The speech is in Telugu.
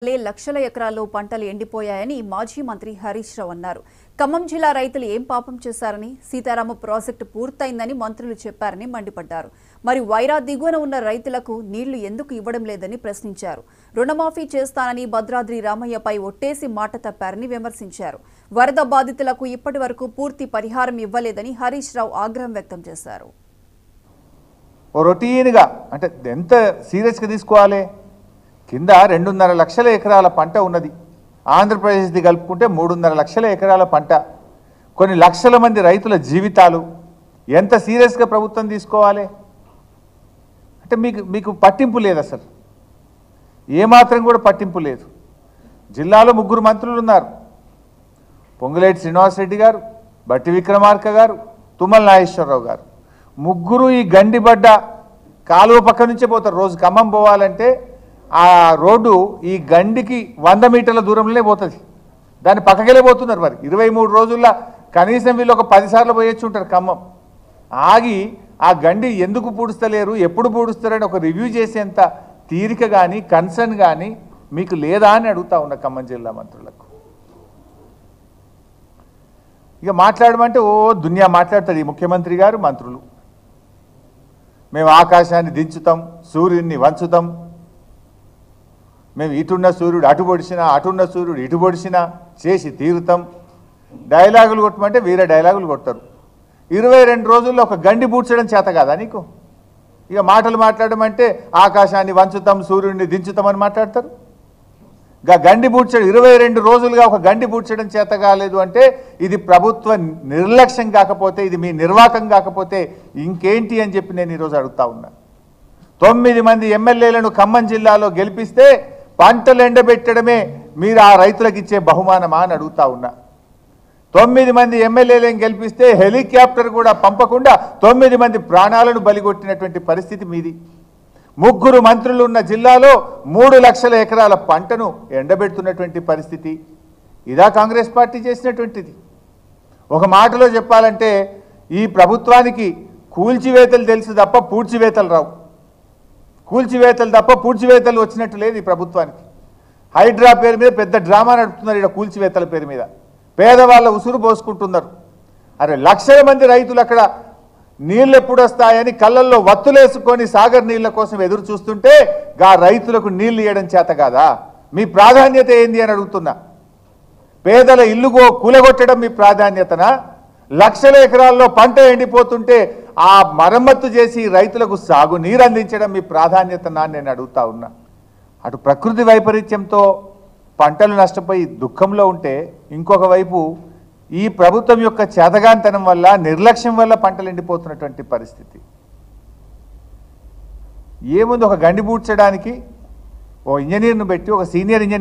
లక్షల ఎకరాల్లో పంటలు ఎండిపోయాయని మాజీ మంత్రి హరీష్ రావు అన్నారు. ఖమ్మం జిల్లా రైతులు ఏం పాపం చేశారని, సీతారామ ప్రాజెక్టు పూర్తయిందని మంత్రులు చెప్పారని మండిపడ్డారు. మరి వైరా దిగువన ఉన్న రైతులకు నీళ్లు ఎందుకు ఇవ్వడం లేదని ప్రశ్నించారు. రుణమాఫీ చేస్తానని భద్రాద్రి రామయ్యపై ఒట్టేసి మాట తప్పారని విమర్శించారు. వరద బాధితులకు ఇప్పటి వరకు పూర్తి పరిహారం ఇవ్వలేదని హరీష్ రావు ఆగ్రహం వ్యక్తం చేశారు. రొటీన్గా అంటే ఎంత సీరియస్గా తీసుకోవాలి? కింద 2.5 లక్షల ఎకరాల పంట ఉన్నది. ఆంధ్రప్రదేశ్ది కలుపుకుంటే 3.5 లక్షల ఎకరాల పంట, కొన్ని లక్షల మంది రైతుల జీవితాలు ఎంత సీరియస్గా ప్రభుత్వం తీసుకోవాలి? అంటే మీకు పట్టింపు లేదు, అసలు ఏమాత్రం కూడా పట్టింపు లేదు. జిల్లాలో 3 మంత్రులు ఉన్నారు. పొంగులేటి శ్రీనివాసరెడ్డి గారు, బట్టి విక్రమార్క గారు, తుమ్మల నాగేశ్వరరావు గారు. 3 ఈ గండిబడ్డ కాలువ పక్క నుంచే పోతారు. రోజు ఖమ్మం పోవాలంటే ఆ రోడ్డు ఈ గండికి 100 మీటర్ల దూరంలోనే పోతుంది. దాన్ని పక్కకెళ్ళే పోతున్నారు. మరి 23 రోజుల్లో కనీసం వీళ్ళు ఒక 10 సార్లు పోయొచ్చు ఉంటారు ఖమ్మం. ఆగి ఆ గండి ఎందుకు పూడుస్తలేరు, ఎప్పుడు పూడుస్తారని ఒక రివ్యూ చేసేంత తీరిక కానీ కన్సర్న్ కానీ మీకు లేదా అని అడుగుతా ఉన్న ఖమ్మం జిల్లా మంత్రులకు. ఇక మాట్లాడమంటే దునియా మాట్లాడతాడు ఈ ముఖ్యమంత్రి గారు, మంత్రులు. మేము ఆకాశాన్ని దించుతాం, సూర్యుడిని వంచుతాం, మేము ఇటున్న సూర్యుడు అటు పొడిచినా, అటున్న సూర్యుడు ఇటు పొడిచినా చేసి తీరుతాం. డైలాగులు కొట్టమంటే వీరే డైలాగులు కొడతారు. 22 రోజుల్లో ఒక గండి పూడ్చడం చేత కాదా నీకు? ఇక మాటలు మాట్లాడడం అంటే ఆకాశాన్ని వంచుతాం, సూర్యుడిని దించుతామని మాట్లాడతారు. ఇక గండి పూడ్చడం 22 రోజులుగా ఒక గండి పూడ్చడం చేత కాలేదు అంటే ఇది ప్రభుత్వ నిర్లక్ష్యం కాకపోతే, ఇది మీ నిర్వాకం కాకపోతే ఇంకేంటి అని చెప్పి నేను ఈరోజు అడుగుతా ఉన్నా. 9 మంది ఎమ్మెల్యేలను ఖమ్మం జిల్లాలో గెలిపిస్తే పంటలు ఎండబెట్టడమే మీరు ఆ రైతులకు ఇచ్చే బహుమానమా అని అడుగుతా ఉన్నా. 9 మంది ఎమ్మెల్యేలను గెలిపిస్తే హెలికాప్టర్ కూడా పంపకుండా 9 మంది ప్రాణాలను బలిగొట్టినటువంటి పరిస్థితి మీది. 3 మంత్రులు ఉన్న జిల్లాలో 3 లక్షల ఎకరాల పంటను ఎండబెడుతున్నటువంటి పరిస్థితి. ఇదా కాంగ్రెస్ పార్టీ చేసినటువంటిది? ఒక మాటలో చెప్పాలంటే ఈ ప్రభుత్వానికి కూల్చివేతలు తెలుసు తప్ప పూడ్చివేతలు రావు. కూల్చివేతలు తప్ప పూడ్చివేతలు వచ్చినట్టు లేదు ఈ ప్రభుత్వానికి. హైడ్రా పేరు మీద పెద్ద డ్రామా నడుపుతున్నారు. ఇక్కడ కూల్చివేతల పేరు మీద పేదవాళ్ళ ఉసురు పోసుకుంటున్నారు. అరే లక్షల మంది రైతులు అక్కడ నీళ్ళు ఎప్పుడు వస్తాయని కళ్ళల్లో వత్తులేసుకొని సాగర్ నీళ్ల కోసం ఎదురు చూస్తుంటే గా రైతులకు నీళ్లు ఇవ్వడం చేత కాదా? మీ ప్రాధాన్యత ఏంది అని అడుగుతున్నా. పేదల ఇల్లు కూలగొట్టడం మీ ప్రాధాన్యతనా? లక్షల ఎకరాల్లో పంట ఎండిపోతుంటే ఆ మరమ్మత్తు చేసి రైతులకు సాగు నీరు అందించడం మీ ప్రాధాన్యతనా అని నేను అడుగుతా ఉన్నా. అటు ప్రకృతి వైపరీత్యంతో పంటలు నష్టపోయి దుఃఖంలో ఉంటే, ఇంకొక వైపు ఈ ప్రభుత్వం యొక్క చేతగాంతనం వల్ల, నిర్లక్ష్యం వల్ల పంటలు ఎండిపోతున్నటువంటి పరిస్థితి. ఏముంది, ఒక గండి పూడ్చడానికి ఓ ఇంజనీర్ను పెట్టి, ఒక సీనియర్ ఇంజనీర్